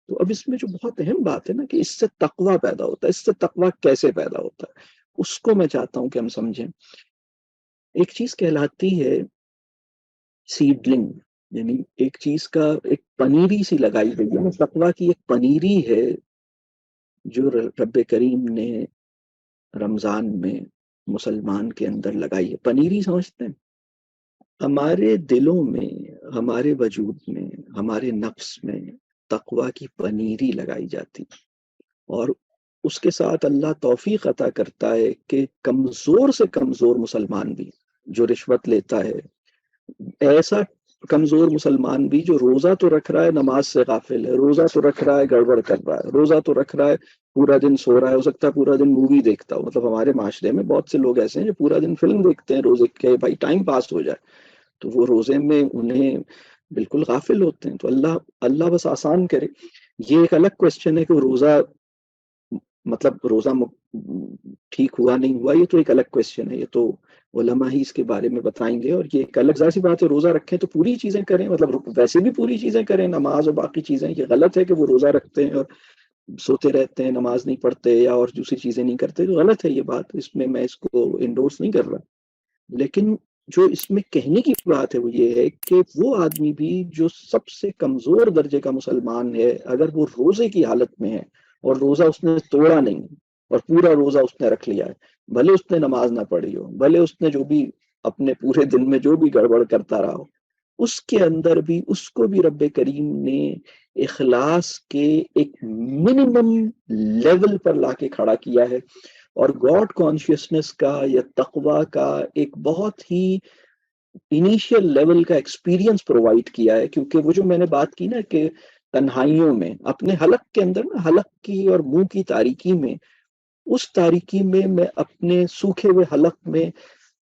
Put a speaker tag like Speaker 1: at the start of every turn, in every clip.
Speaker 1: تو اب اس میں جو بہت اہم بات ہے نا کہ اس سے تقوی پیدا ہوتا ہے. اس سے تقوی کیسے پیدا ہوتا ہے اس کو میں چاہتا ہوں کہ ہم سمجھیں. ایک چیز کہلاتی ہے سیڈلنگ، یعنی ایک چیز کا ایک پنیری سی لگائی گئی ہے. تقوی کی ایک پنیری ہے جو رب کریم نے رمضان میں مسلمان کے اندر لگائی ہے. پنیری سمجھتے ہیں؟ ہمارے دلوں میں، ہمارے وجود میں، ہمارے نفس میں تقوی کی پنیری لگائی جاتی، اور اس کے ساتھ اللہ توفیق عطا کرتا ہے کہ کمزور سے کمزور مسلمان بھی جو رشوت لیتا ہے، ایسا کمزور مسلمان بھی جو روزہ تو رکھ رہا ہے نماز سے غافل ہے، روزہ تو رکھ رہا ہے گڑبڑ کر رہا ہے، روزہ تو رکھ رہا ہے پورا دن سو رہا ہے، ہو سکتا ہے پورا دن مووی دیکھتا ہو. مطلب ہمارے معاشرے میں بہت سے لوگ ایسے ہیں جو پورا دن فلم دیکھتے ہیں روزے کے بھائی ٹائم پاس ہو جائے، تو وہ روزے میں انہیں بالکل غافل ہوتے ہیں. تو اللہ بس آسان کرے. یہ ایک الگ کوشچن ہے کہ وہ روزہ مطلب روزہ ٹھیک ہوا نہیں ہوا، یہ تو ایک الگ کوشچن ہے، یہ تو علماء ہی اس کے بارے میں بتائیں گے. اور یہ ایک الگ ظاہر سی بات ہے، روزہ رکھیں تو پوری چیزیں کریں، مطلب ویسے بھی پوری چیزیں کریں، نماز اور باقی چیزیں. یہ غلط ہے کہ وہ روزہ رکھتے ہیں اور سوتے رہتے ہیں، نماز نہیں پڑھتے یا اور دوسری چیزیں نہیں کرتے، تو غلط ہے یہ بات. اس میں میں اس کو انڈورس نہیں کر رہا. لیکن جو اس میں کہنے کی بات ہے وہ یہ ہے کہ وہ آدمی بھی جو سب سے کمزور درجے کا مسلمان ہے، اگر وہ روزے کی حالت میں ہے اور روزہ اس نے توڑا نہیں اور پورا روزہ اس نے رکھ لیا ہے، بھلے اس نے نماز نہ پڑھی ہو، بھلے اس نے جو بھی اپنے پورے دن میں جو بھی گڑبڑ کرتا رہا ہو، اس کے اندر بھی اس کو بھی رب کریم نے اخلاص کے ایک منیمم لیول پر لا کے کھڑا کیا ہے، اور گاڈ کانشیسنس کا یا تقوی کا ایک بہت ہی انیشیل لیول کا ایکسپیرینس پرووائڈ کیا ہے. کیونکہ وہ جو میں نے بات کی نا کہ تنہائیوں میں اپنے حلق کے اندر نا، حلق کی اور منہ کی تاریکی میں، اس تاریکی میں میں اپنے سوکھے ہوئے حلق میں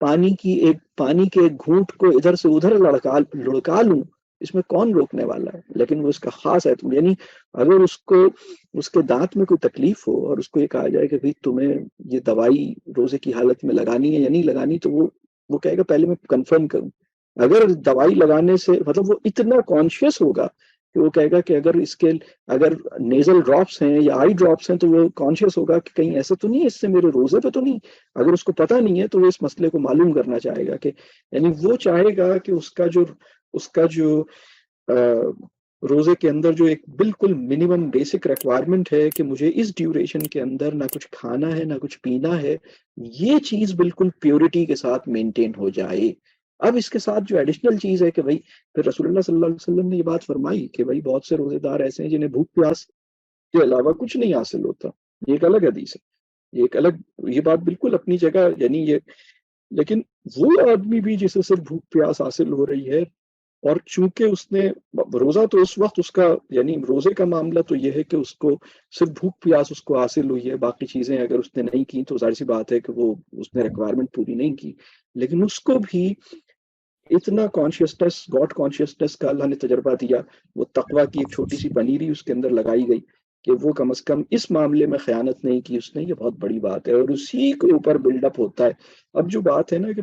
Speaker 1: پانی کے ایک گھونٹ کو ادھر سے ادھر لڑکا لوں، اس میں کون روکنے والا ہے؟ لیکن وہ اس کا خاص ہے. یعنی اگر اس کے دانت میں کوئی تکلیف ہو اور اس کو یہ کہا جائے کہ بھئی تمہیں یہ دوائی روزے کی حالت میں لگانی ہے یا نہیں لگانی، تو وہ کہے گا پہلے میں کنفرم کروں. اگر دوائی لگانے سے مطلب وہ اتنا کانشیس ہوگا کہ وہ کہے گا کہ اگر نیزل ڈراپس ہیں یا آئی ڈراپس ہیں تو وہ کانشیس ہوگا کہ کہیں ایسا تو نہیں ہے، اس سے میرے روزے پہ تو نہیں. اگر اس کو پتہ نہیں ہے تو وہ اس مسئلے کو معلوم کرنا چاہے گا، کہ یعنی وہ چاہے گا کہ اس کا جو روزے کے اندر جو ایک بالکل منیمم بیسک ریکوائرمنٹ ہے کہ مجھے اس ڈیوریشن کے اندر نہ کچھ کھانا ہے نہ کچھ پینا ہے، یہ چیز بالکل پیورٹی کے ساتھ مینٹین ہو جائے. اب اس کے ساتھ جو ایڈیشنل چیز ہے کہ بھائی پھر رسول اللہ صلی اللہ علیہ وسلم نے یہ بات فرمائی کہ بھائی بہت سے روزے دار ایسے ہیں جنہیں بھوک پیاس کے علاوہ کچھ نہیں حاصل ہوتا. یہ ایک الگ حدیث ہے، یہ بات بالکل اپنی جگہ. یعنی لیکن وہ آدمی بھی جسے صرف بھوک پیاس حاصل ہو رہی ہے، اور چونکہ اس نے روزہ تو اس وقت اس کا یعنی روزے کا معاملہ تو یہ ہے کہ اس کو صرف بھوک پیاس اس کو حاصل ہوئی ہے، باقی چیزیں اگر اس نے نہیں کی تو ظاہر سی بات ہے کہ وہ اس نے ریکوائرمنٹ پوری نہیں کی. لیکن اس کو بھی اتنا کانشیسنس، گاڈ کانشیسنس کا اللہ نے تجربہ دیا، وہ تقوی کی ایک چھوٹی سی پنیری اس کے اندر لگائی گئی کہ وہ کم از کم اس معاملے میں خیانت نہیں کی اس نے. یہ بہت بڑی بات ہے اور اسی کے اوپر بلڈ اپ ہوتا ہے. اب جو بات ہے نا کہ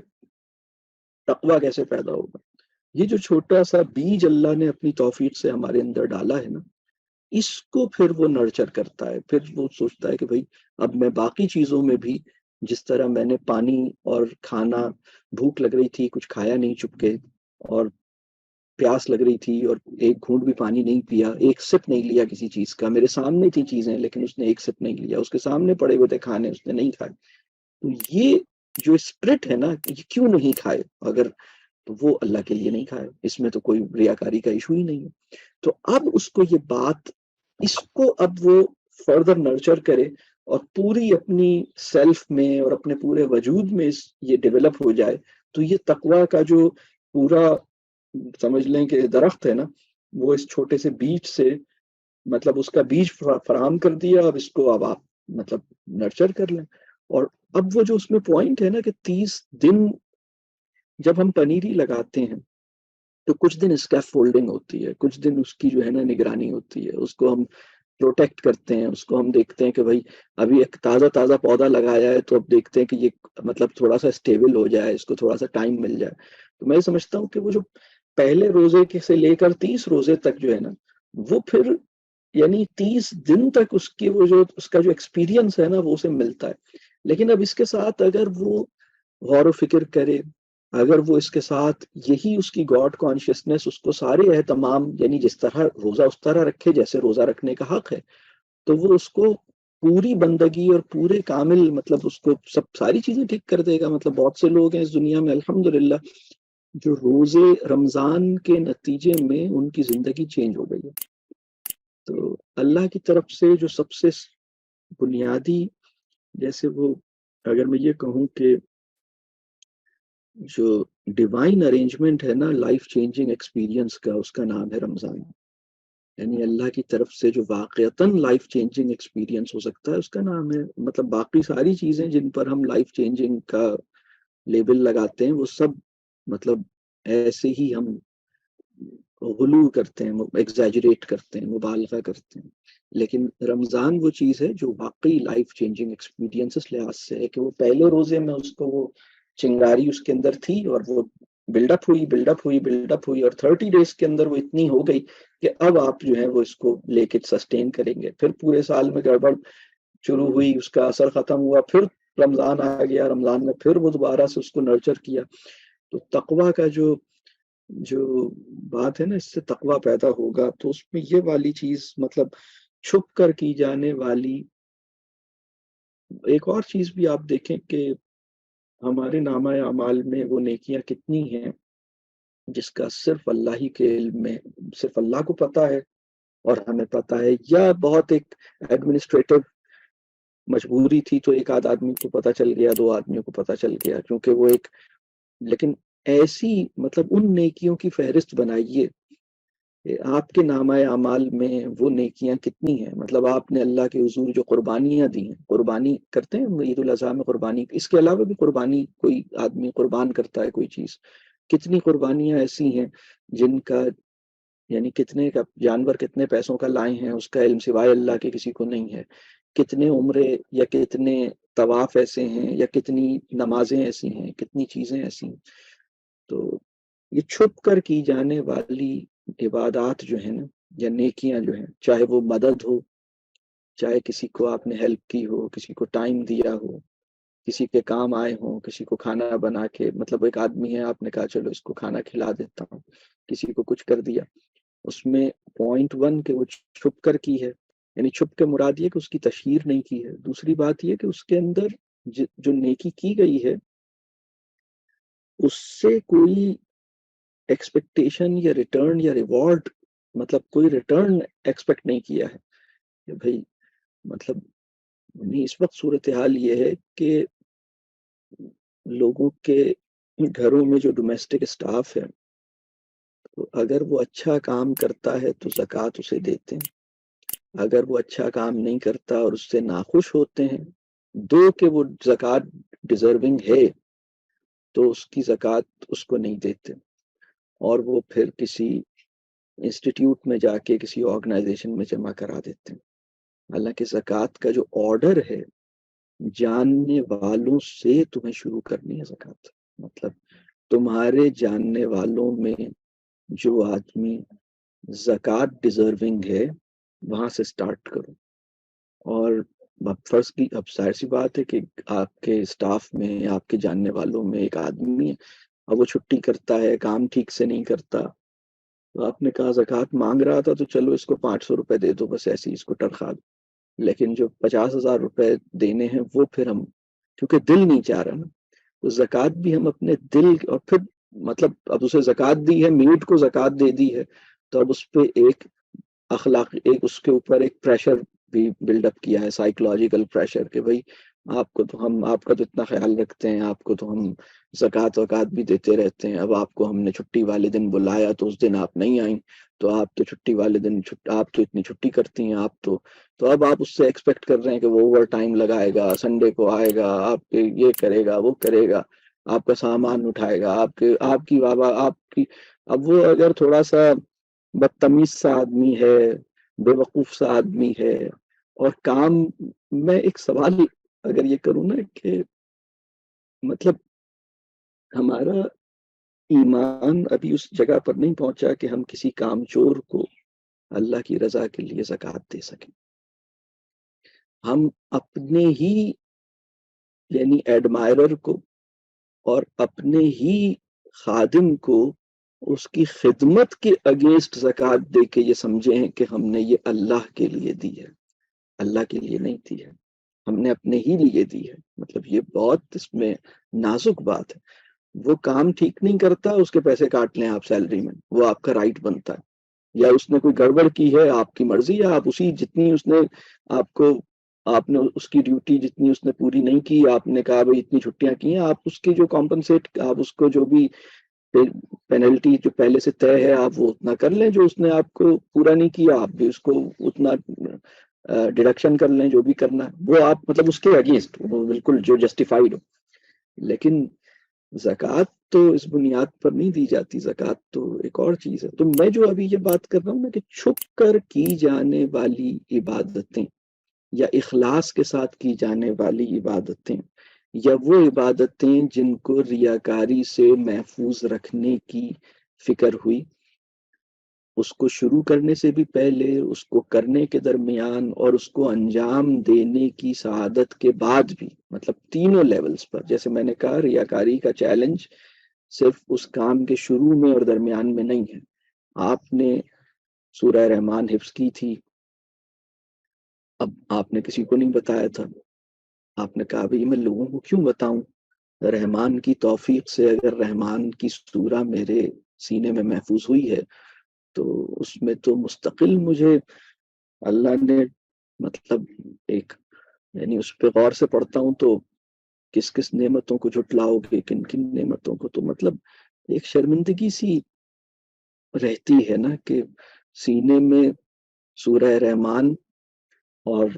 Speaker 1: تقوی کیسے پیدا ہوگا، یہ جو چھوٹا سا بیج اللہ نے اپنی توفیق سے ہمارے اندر ڈالا ہے نا، اس کو پھر وہ نرچر کرتا ہے. پھر وہ سوچتا ہے کہ بھائی اب میں باقی چیزوں میں بھی جس طرح میں نے پانی اور کھانا، بھوک لگ رہی تھی کچھ کھایا نہیں چپ کے، اور پیاس لگ رہی تھی اور ایک گھونٹ بھی پانی نہیں پیا، ایک سپ نہیں لیا کسی چیز کا، میرے سامنے تھی چیزیں لیکن اس نے ایک سپ نہیں لیا، اس کے سامنے پڑے ہوئے تھے کھانے اس نے نہیں کھائے. تو یہ جو اسپرٹ ہے نا کہ یہ کیوں نہیں کھائے، اگر تو وہ اللہ کے لیے نہیں کھائے، اس میں تو کوئی ریاکاری کا ایشو ہی نہیں ہے. تو اب اس کو یہ بات، اس کو اب وہ فردر نرچر کرے اور پوری اپنی سیلف میں اور اپنے پورے وجود میں یہ ڈیولپ ہو جائے. تو یہ تقوی کا جو پورا سمجھ لیں کہ درخت ہے نا، وہ اس چھوٹے سے بیج سے مطلب اس کا بیج فراہم کر دیا. اب اس کو اب آپ مطلب نرچر کر لیں. اور اب وہ جو اس میں پوائنٹ ہے نا کہ 30 دن جب ہم پنیری لگاتے ہیں تو کچھ دن اسکیف فولڈنگ ہوتی ہے، کچھ دن اس کی جو ہے نا نگرانی ہوتی ہے، اس کو ہم پروٹیکٹ کرتے ہیں، اس کو ہم دیکھتے ہیں کہ بھائی ابھی ایک تازہ پودا لگایا ہے تو اب دیکھتے ہیں کہ یہ مطلب تھوڑا سا اسٹیبل ہو جائے، اس کو تھوڑا سا ٹائم مل جائے. تو میں سمجھتا ہوں کہ وہ جو پہلے روزے سے لے کر 30 روزے تک جو ہے نا، وہ پھر یعنی 30 دن تک اس کی وہ جو اس کا جو ایکسپیرینس ہے نا وہ اسے ملتا ہے. لیکن اب اس کے ساتھ اگر وہ غور و فکر کرے، اگر وہ اس کے ساتھ یہی اس کی گاڈ کانشیسنس اس کو سارے اہتمام، یعنی جس طرح روزہ اس طرح رکھے جیسے روزہ رکھنے کا حق ہے، تو وہ اس کو پوری بندگی اور پورے کامل، مطلب اس کو سب ساری چیزیں ٹھیک کر دے گا. مطلب بہت سے لوگ ہیں اس دنیا میں الحمدللہ جو روزے رمضان کے نتیجے میں ان کی زندگی چینج ہو گئی ہے. تو اللہ کی طرف سے جو سب سے بنیادی، جیسے وہ اگر میں یہ کہوں کہ جو ڈیوائن ارینجمنٹ ہے نا لائف چینجنگ ایکسپیرینس کا، اس کا نام ہے رمضان. یعنی اللہ کی طرف سے جو واقعتاً لائف چینجنگ ایکسپیرینس ہو سکتا ہے اس کا نام ہے، مطلب باقی ساری چیزیں جن پر ہم لائف چینجنگ کا لیبل لگاتے ہیں وہ سب مطلب ایسے ہی ہم غلو کرتے ہیں، ایگزیجریٹ کرتے ہیں، مبالغہ کرتے ہیں. لیکن رمضان وہ چیز ہے جو واقعی لائف چینجنگ ایکسپیرینس اس لحاظ سے ہے کہ وہ پہلے روزے میں اس کو وہ چنگاری اس کے اندر تھی اور وہ بلڈ اپ ہوئی بلڈ اپ ہوئی بلڈ اپ ہوئی اور 30 ڈیز کے اندر وہ اتنی ہو گئی کہ اب آپ جو ہے وہ اس کو لے کے سسٹین کریں گے. پھر پورے سال میں گڑبڑ شروع ہوئی، اس کا اثر ختم ہوا، پھر رمضان آ گیا، رمضان میں پھر وہ دوبارہ سے اس کو نرچر کیا. تو تقوی کا جو بات ہے نا، اس سے تقوی پیدا ہوگا. تو اس میں یہ والی چیز مطلب چھپ کر کی جانے والی ایک اور چیز بھی آپ دیکھیں کہ ہمارے نامہ اعمال میں وہ نیکیاں کتنی ہیں جس کا صرف اللہ ہی کے علم میں، صرف اللہ کو پتا ہے اور ہمیں پتا ہے، یا بہت ایک ایڈمنسٹریٹو مجبوری تھی تو ایک آدھ آدمی کو پتا چل گیا، 2 آدمیوں کو پتا چل گیا، کیونکہ وہ ایک. لیکن ایسی مطلب ان نیکیوں کی فہرست بنائیے کہ آپ کے نامہ اعمال میں وہ نیکیاں کتنی ہیں. مطلب آپ نے اللہ کے حضور جو قربانیاں دی ہیں، قربانی کرتے ہیں عید الاضحیٰ میں قربانی، اس کے علاوہ بھی قربانی کوئی آدمی قربان کرتا ہے کوئی چیز، کتنی قربانیاں ایسی ہیں جن کا یعنی کتنے کا جانور کتنے پیسوں کا لائے ہیں اس کا علم سوائے اللہ کے کسی کو نہیں ہے. کتنے عمرے یا کتنے طواف ایسے ہیں یا کتنی نمازیں ایسی ہیں، کتنی چیزیں ایسی ہیں. تو یہ چھپ کر کی جانے والی عبادات جو ہیں نا یا نیکیاں جو ہیں، چاہے وہ مدد ہو، چاہے کسی کو آپ نے ہیلپ کی ہو، کسی کو ٹائم دیا ہو، کسی کے کام آئے ہوں، کسی کو کھانا بنا کے، مطلب ایک آدمی ہے آپ نے کہا چلو اس کو کھانا کھلا دیتا ہوں، کسی کو کچھ کر دیا. اس میں پوائنٹ 1 کہ وہ چھپ کر کی ہے، یعنی چھپ کے مراد یہ کہ اس کی تشہیر نہیں کی ہے. دوسری بات یہ کہ اس کے اندر جو نیکی کی گئی ہے اس سے کوئی ایکسپیکٹیشن یا ریٹرن یا ریوارڈ، مطلب کوئی ریٹرن ایکسپیکٹ نہیں کیا ہے کہ بھائی مطلب اس وقت صورتحال یہ ہے کہ لوگوں کے گھروں میں جو ڈومیسٹک اسٹاف ہے تو اگر وہ اچھا کام کرتا ہے تو زکوٰۃ اسے دیتے ہیں، اگر وہ اچھا کام نہیں کرتا اور اس سے ناخوش ہوتے ہیں دو کہ وہ زکوٰۃ ڈیزرونگ ہے تو اس کی زکوٰۃ اس کو نہیں دیتے اور وہ پھر کسی انسٹیٹیوٹ میں جا کے کسی آرگنائزیشن میں جمع کرا دیتے ہیں. حالانکہ زکوٰۃ کا جو آرڈر ہے جاننے والوں سے تمہیں شروع کرنی ہے زکوٰۃ. مطلب تمہارے جاننے والوں میں جو آدمی زکوٰۃ ڈیزرونگ ہے وہاں سے سٹارٹ کرو. اور فرض کی اب ظاہر سی بات ہے کہ آپ کے اسٹاف میں آپ کے جاننے والوں میں ایک آدمی ہے اور وہ چھٹی کرتا ہے، کام ٹھیک سے نہیں کرتا، تو آپ نے کہا زکوٰۃ مانگ رہا تھا تو چلو اس کو 500 روپے دے دو، بس ایسی اس کو تنخواہ دو. لیکن جو 50,000 روپے دینے ہیں وہ پھر ہم کیونکہ دل نہیں چاہ رہا نا، تو زکوٰۃ بھی ہم اپنے دل اور پھر مطلب اب اسے زکوٰۃ دی ہے، میٹ کو زکوٰۃ دے دی ہے تو اب اس پہ ایک اخلاق، ایک اس کے اوپر ایک پریشر بھی بلڈ اپ کیا ہے، سائیکولوجیکل پریشر کہ بھائی آپ کو تو ہم آپ کا تو اتنا خیال رکھتے ہیں، آپ کو تو ہم زکوٰۃ وکات بھی دیتے رہتے ہیں، اب آپ کو ہم نے چھٹی والے دن بلایا تو اس دن آپ نہیں آئیں، تو آپ تو چھٹی والے دن آپ تو اتنی چھٹی کرتی ہیں، آپ تو اب آپ اس سے ایکسپیکٹ کر رہے ہیں کہ وہ اوور ٹائم لگائے گا، سنڈے کو آئے گا، آپ کے یہ کرے گا وہ کرے گا، آپ کا سامان اٹھائے گا، آپ کی بابا آپ کی. اب وہ اگر تھوڑا سا بدتمیز سا آدمی ہے، بے وقوف سا آدمی ہے اور کام میں ایک سوال اگر یہ کروں نا کہ مطلب ہمارا ایمان ابھی اس جگہ پر نہیں پہنچا کہ ہم کسی کام چور کو اللہ کی رضا کے لیے زکوٰۃ دے سکیں. ہم اپنے ہی یعنی ایڈمائرر کو اور اپنے ہی خادم کو اس کی خدمت کے اگینسٹ زکوٰۃ دے کے یہ سمجھے ہیں کہ ہم نے یہ اللہ کے لیے دی ہے. اللہ کے لیے نہیں دی ہے, ہم نے اپنے ہی لیے دی ہے. مطلب یہ بہت اس میں نازک بات ہے. وہ کام ٹھیک نہیں کرتا, اس کے پیسے کاٹ لیں آپ سیلری میں, وہ آپ کا رائٹ بنتا ہے. یا اس نے کوئی گڑبڑ کی ہے, آپ کی مرضی ہے, آپ اسی جتنی اس نے آپ کو, آپ نے اس کی ڈیوٹی جتنی اس نے پوری نہیں کی, آپ نے کہا بھائی اتنی چھٹیاں کی ہیں, آپ اس کی جو کمپنسیٹ, آپ اس کو جو بھی پینلٹی جو پہلے سے طے ہے آپ وہ اتنا کر لیں. جو اس نے آپ کو پورا نہیں کیا آپ بھی اس کو اتنا ڈیڈکشن کر لیں, جو بھی کرنا ہے وہ آپ مطلب اس کے اگینسٹ وہ بالکل جو جسٹیفائڈ ہو. لیکن زکوٰۃ تو اس بنیاد پر نہیں دی جاتی, زکوٰۃ تو ایک اور چیز ہے. تو میں جو ابھی یہ بات کر رہا ہوں نا کہ چھپ کر کی جانے والی عبادتیں یا اخلاص کے ساتھ کی جانے والی عبادتیں یا وہ عبادتیں جن کو ریاکاری سے محفوظ رکھنے کی فکر ہوئی, اس کو شروع کرنے سے بھی پہلے, اس کو کرنے کے درمیان اور اس کو انجام دینے کی سعادت کے بعد بھی, مطلب تینوں لیولز پر. جیسے میں نے کہا ریاکاری کا چیلنج صرف اس کام کے شروع میں اور درمیان میں نہیں ہے. آپ نے سورہ رحمان حفظ کی تھی, اب آپ نے کسی کو نہیں بتایا تھا, آپ نے کہا بھائی میں لوگوں کو کیوں بتاؤں, رحمان کی توفیق سے اگر رحمان کی سورہ میرے سینے میں محفوظ ہوئی ہے تو اس میں تو مستقل مجھے اللہ نے مطلب ایک یعنی اس پہ غور سے پڑھتا ہوں تو کس کس نعمتوں کو جھٹلاؤ گے, کن کن نعمتوں کو, تو مطلب ایک شرمندگی سی رہتی ہے نا کہ سینے میں سورہ رحمان, اور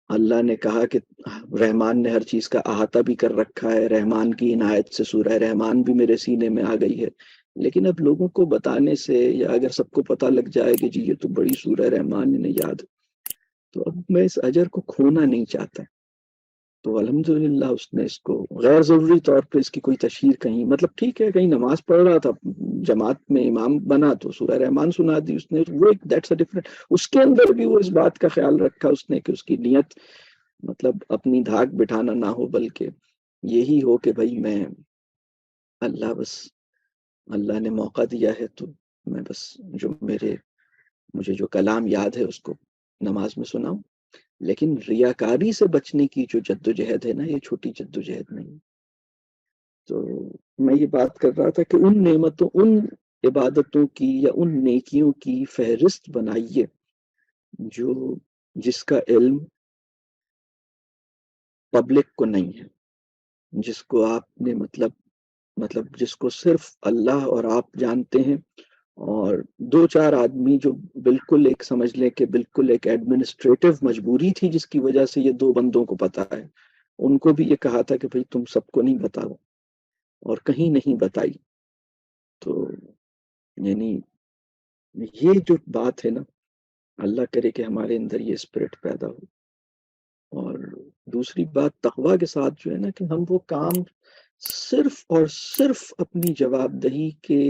Speaker 1: اللہ نے کہا کہ رحمان نے ہر چیز کا احاطہ بھی کر رکھا ہے, رحمان کی عنایت سے سورہ رحمان بھی میرے سینے میں آ گئی ہے. لیکن اب لوگوں کو بتانے سے یا اگر سب کو پتہ لگ جائے کہ جی یہ تو بڑی سورہ رحمان انہیں یاد, تو اب میں اس اجر کو کھونا نہیں چاہتا. تو الحمدللہ اس نے اس کو غیر ضروری طور پہ اس کی کوئی تشہیر کہیں, مطلب ٹھیک ہے کہیں نماز پڑھ رہا تھا جماعت میں امام بنا تو سورہ رحمان سنا دی اس نے, وہ ایک دیٹس اے ڈفرنٹ. اس کے اندر بھی وہ اس بات کا خیال رکھا اس نے کہ اس کی نیت مطلب اپنی دھاک بٹھانا نہ ہو, بلکہ یہی ہو کہ بھائی میں اللہ بس اللہ نے موقع دیا ہے تو میں بس جو مجھے جو کلام یاد ہے اس کو نماز میں سناؤں. لیکن ریاکاری سے بچنے کی جو جدوجہد ہے نا, یہ چھوٹی جدوجہد نہیں. تو میں یہ بات کر رہا تھا کہ ان نعمتوں, ان عبادتوں کی یا ان نیکیوں کی فہرست بنائیے جس کا علم پبلک کو نہیں ہے, جس کو آپ نے مطلب جس کو صرف اللہ اور آپ جانتے ہیں, اور دو چار آدمی جو بالکل ایک سمجھ لیں کہ بالکل ایک ایڈمنسٹریٹو مجبوری تھی جس کی وجہ سے یہ دو بندوں کو پتا ہے, ان کو بھی یہ کہا تھا کہ بھئی تم سب کو نہیں بتاؤ, اور کہیں نہیں بتائی. تو یعنی یہ جو بات ہے نا, اللہ کرے کہ ہمارے اندر یہ اسپرٹ پیدا ہو. اور دوسری بات تقوی کے ساتھ جو ہے نا کہ ہم وہ کام صرف اور صرف اپنی جواب دہی کے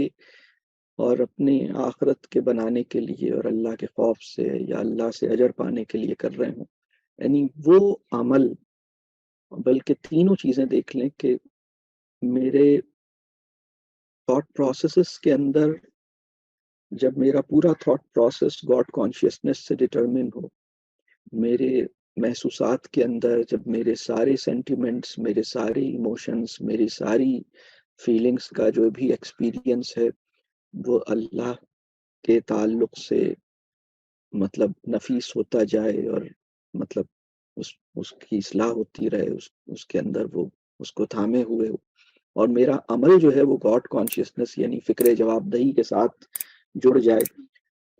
Speaker 1: اور اپنے آخرت کے بنانے کے لیے اور اللہ کے خوف سے یا اللہ سے اجر پانے کے لیے کر رہے ہوں. یعنی وہ عمل, بلکہ تینوں چیزیں دیکھ لیں کہ میرے تھاٹ پروسیسز کے اندر جب میرا پورا تھاٹ پروسیس گاڈ کانشیسنس سے ڈٹرمن ہو, میرے محسوسات کے اندر جب میرے سارے سینٹیمنٹس, میرے سارے ایموشنز, میری ساری فیلنگز کا جو بھی ایکسپیرینس ہے وہ اللہ کے تعلق سے مطلب نفیس ہوتا جائے, اور مطلب اس کی اصلاح ہوتی رہے, اس کے اندر وہ اس کو تھامے ہوئے ہو, اور میرا عمل جو ہے وہ گاڈ کانشیسنس یعنی فکر جواب دہی کے ساتھ جڑ جائے,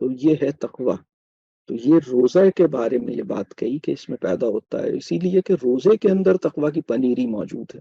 Speaker 1: تو یہ ہے تقوی. تو یہ روزہ کے بارے میں یہ بات کہی کہ اس میں پیدا ہوتا ہے, اسی لیے کہ روزے کے اندر تقوی کی پنیری موجود ہے.